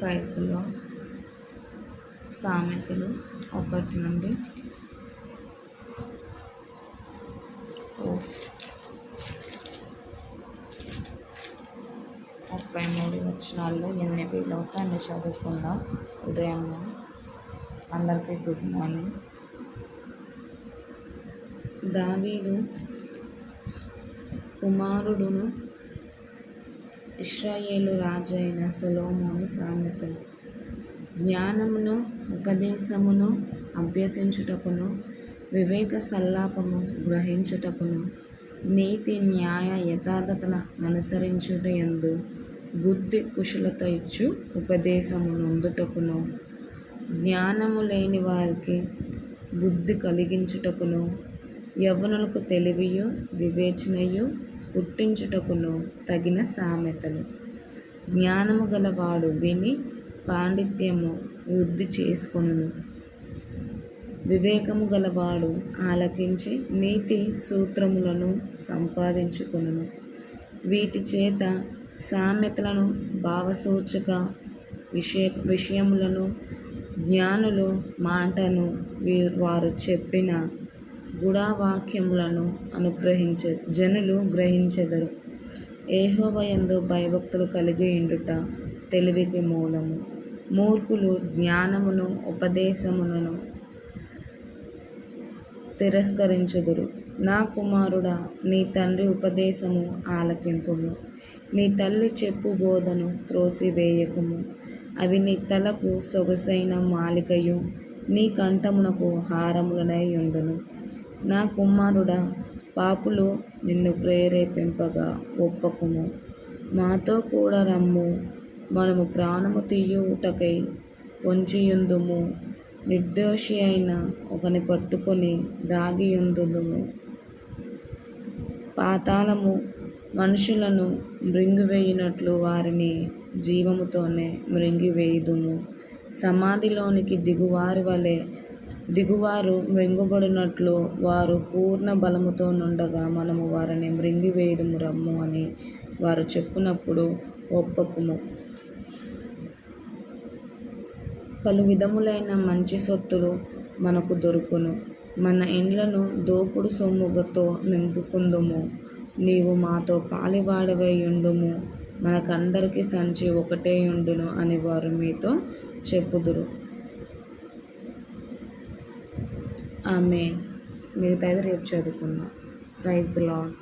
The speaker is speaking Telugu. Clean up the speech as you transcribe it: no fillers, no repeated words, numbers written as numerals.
ప్రైజ్లో సామెతలు 1 నుండి 33 వచనాల్లో ఎన్ని వీలవుతా అన్ని చదువుకుందాం. ఉదయం అందరికీ గుడ్ మార్నింగ్. దావీదు కుమారుడును ఇశ్రాయేలు రాజు అయిన సొలొమోను సామెతలు. జ్ఞానమును ఉపదేశమును అభ్యసించుటకును వివేక సల్లాపము గ్రహించుటకును నీతి న్యాయ యథార్థతల అనుసరించుటయందు బుద్ధి కుశలత ఇచ్చు ఉపదేశము నొందుటకును జ్ఞానము లేని వారికి బుద్ధి కలిగించుటకును యవ్వనులకు తెలివియు వివేచనయు పుట్టించుటకును తగిన సామెతలు. జ్ఞానము గలవాడు విని పాండిత్యము వృద్ధి చేసుకొనును. వివేకము గలవాడు ఆలకించి నీతి సూత్రములను సంపాదించుకొనును. వీటి చేత సామెతలను భావసూచక విషయములను జ్ఞానులు మాటను వారు చెప్పిన గుడావాక్యములను జనులు గ్రహించెదరు. యెహోవా యందు భయభక్తులు కలిగి ఉండుట తెలివికి మూలము. మూర్ఖులు జ్ఞానమును ఉపదేశమును తిరస్కరించుదురు. నా కుమారుడా, నీ తండ్రి ఉపదేశము ఆలకింపుము. నీ తల్లి చెప్పు బోధను త్రోసివేయకుము. అవి నీ తలకు సొగసైన మాలికయు నీ కంఠమునకు హారములనై ఉండును. నా కుమారుడా, పాపులు నిన్ను ప్రేరేపింపగా ఒప్పకుము. మాతో కూడా రమ్ము, మనము ప్రాణము తీయుటకై పొంచియుందుము. నిర్దోషి అయిన ఒకని పట్టుకొని దాగియుందుము. పాతాళము మనుషులను మృంగివేయునట్లు వారిని జీవముతోనే మృంగివేయుదుము. సమాధిలోనికి దిగువారు మృంగబడినట్లు వారు పూర్ణ బలముతో నుండగా మనము వారిని మృంగివేయుదుము రమ్ము అని వారు చెప్పునప్పుడు ఒప్పకుము. పలు విధములైన మంచి సొత్తులు మనకు దొరుకును. మన ఇండ్లను దోపుడు సొమ్ముతో నింపుకుందుము. నీవు మాతో పాలివాడవై ఉండుము. మనకందరికి సంచి ఒకటే ఉండును అని వారు మీతో చెప్పుదురు. ఆమేన్. మిగతాది రేపు చదువుకుందాం. Praise the lord.